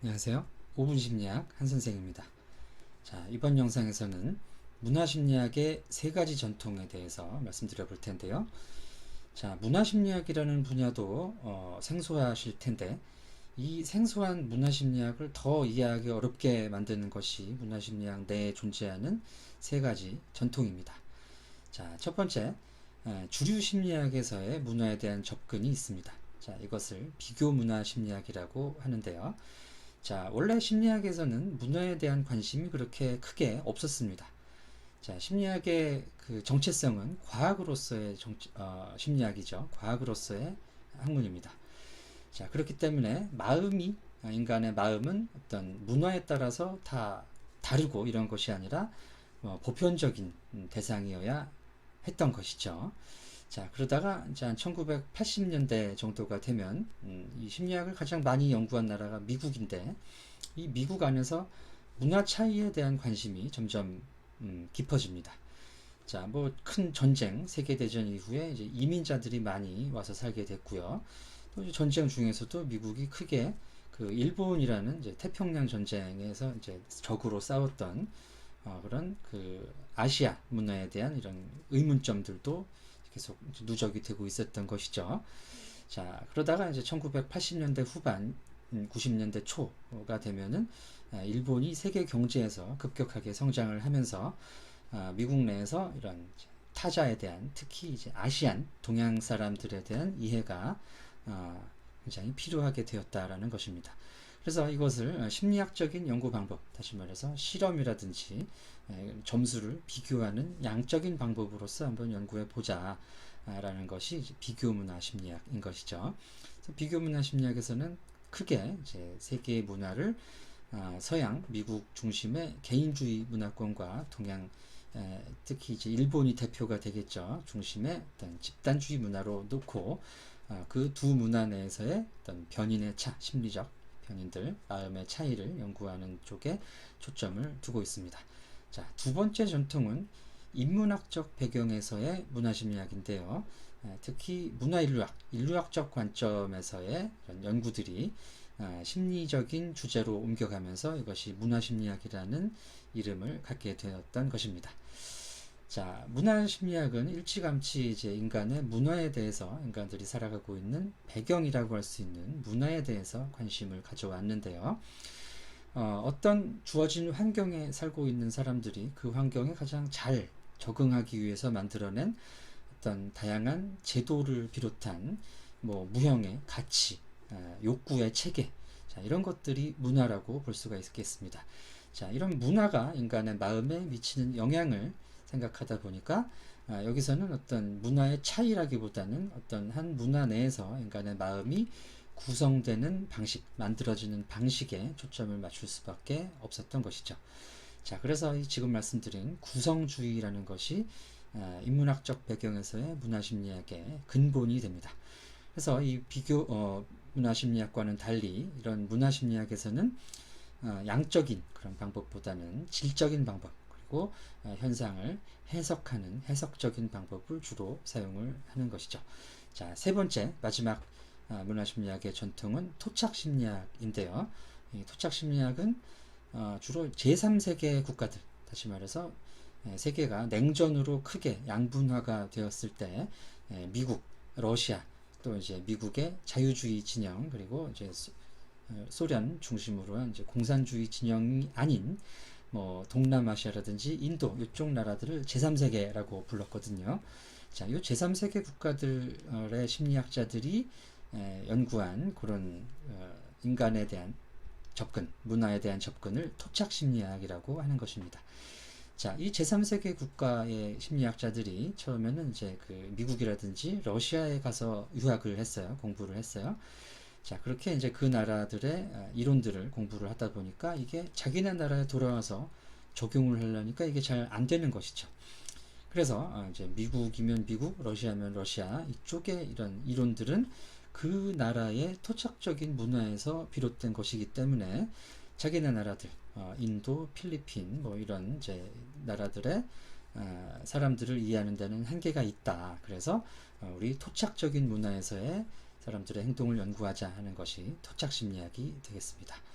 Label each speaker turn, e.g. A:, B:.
A: 안녕하세요. 5분 심리학 한선생입니다. 자, 이번 영상에서는 문화심리학의 세 가지 전통에 대해서 말씀드려 볼 텐데요. 자, 문화심리학이라는 분야도 생소하실 텐데, 이 생소한 문화심리학을 더 이해하기 어렵게 만드는 것이 문화심리학 내에 존재하는 세 가지 전통입니다. 자, 첫 번째, 주류 심리학에서의 문화에 대한 접근이 있습니다. 자, 이것을 비교 문화심리학이라고 하는데요. 자, 원래 심리학에서는 문화에 대한 관심이 그렇게 크게 없었습니다. 자, 심리학의 그 정체성은 과학으로서의 심리학이죠. 과학으로서의 학문입니다. 자, 그렇기 때문에 인간의 마음은 어떤 문화에 따라서 다 다르고 이런 것이 아니라 보편적인 대상이어야 했던 것이죠. 자, 그러다가 이제 한 1980년대 정도가 되면 이 심리학을 가장 많이 연구한 나라가 미국인데, 이 미국 안에서 문화 차이에 대한 관심이 점점 깊어집니다. 자, 뭐 큰 전쟁, 세계대전 이후에 이제 이민자들이 많이 와서 살게 됐고요. 또 이제 전쟁 중에서도 미국이 크게 그 일본이라는 이제 태평양 전쟁에서 이제 적으로 싸웠던 그런 그 아시아 문화에 대한 이런 의문점들도 계속 누적이 되고 있었던 것이죠. 자, 그러다가 이제 1980년대 후반, 90년대 초가 되면은 일본이 세계 경제에서 급격하게 성장을 하면서 미국 내에서 이런 타자에 대한, 특히 이제 아시안 동양 사람들에 대한 이해가 굉장히 필요하게 되었다라는 것입니다. 그래서 이것을 심리학적인 연구 방법, 다시 말해서 실험이라든지 점수를 비교하는 양적인 방법으로서 한번 연구해 보자라는 것이 비교 문화 심리학인 것이죠. 비교 문화 심리학에서는 크게 이제 세계의 문화를 서양, 미국 중심의 개인주의 문화권과 동양, 특히 이제 일본이 대표가 되겠죠. 중심의 어떤 집단주의 문화로 놓고 그 두 문화 내에서의 어떤 변인의 차, 심리적 변인들, 마음의 차이를 연구하는 쪽에 초점을 두고 있습니다. 자, 두 번째 전통은 인문학적 배경에서의 문화심리학인데요. 특히 인류학적 관점에서의 연구들이 심리적인 주제로 옮겨가면서 이것이 문화심리학이라는 이름을 갖게 되었던 것입니다. 자, 문화심리학은 일찌감치 이제 인간의 문화에 대해서, 인간들이 살아가고 있는 배경이라고 할 수 있는 문화에 대해서 관심을 가져왔는데요. 어떤 주어진 환경에 살고 있는 사람들이 그 환경에 가장 잘 적응하기 위해서 만들어낸 어떤 다양한 제도를 비롯한 뭐 무형의 가치, 욕구의 체계, 자, 이런 것들이 문화라고 볼 수가 있겠습니다. 자, 이런 문화가 인간의 마음에 미치는 영향을 생각하다 보니까 여기서는 어떤 문화의 차이라기보다는 어떤 한 문화 내에서 인간의 마음이 구성되는 방식, 만들어지는 방식에 초점을 맞출 수밖에 없었던 것이죠. 자, 그래서 지금 말씀드린 구성주의라는 것이 인문학적 배경에서의 문화심리학의 근본이 됩니다. 그래서 이 문화심리학과는 달리 이런 문화심리학에서는 양적인 그런 방법보다는 질적인 방법, 그리고 현상을 해석하는 해석적인 방법을 주로 사용을 하는 것이죠. 자, 세 번째, 마지막 문화심리학의 전통은 토착심리학인데요. 이 토착심리학은 주로 제3세계 국가들, 다시 말해서 세계가 냉전으로 크게 양분화가 되었을 때 미국, 러시아, 또 이제 미국의 자유주의 진영, 그리고 이제 소련 중심으로 한 이제 공산주의 진영이 아닌 뭐 동남아시아라든지 인도 이쪽 나라들을 제3세계라고 불렀거든요. 자, 이 제3세계 국가들의 심리학자들이 연구한 그런 인간에 대한 접근, 문화에 대한 접근을 토착심리학이라고 하는 것입니다. 자, 이 제3세계 국가의 심리학자들이 처음에는 이제 그 미국이라든지 러시아에 가서 유학을 했어요. 공부를 했어요. 자, 그렇게 이제 그 나라들의 이론들을 공부를 하다 보니까 이게 자기네 나라에 돌아와서 적용을 하려니까 이게 잘 안 되는 것이죠. 그래서 이제 미국이면 미국, 러시아면 러시아 이쪽의 이런 이론들은 그 나라의 토착적인 문화에서 비롯된 것이기 때문에 자기네 나라들, 인도, 필리핀 뭐 이런 이제 나라들의 사람들을 이해하는 데는 한계가 있다. 그래서 우리 토착적인 문화에서의 사람들의 행동을 연구하자 하는 것이 토착심리학이 되겠습니다.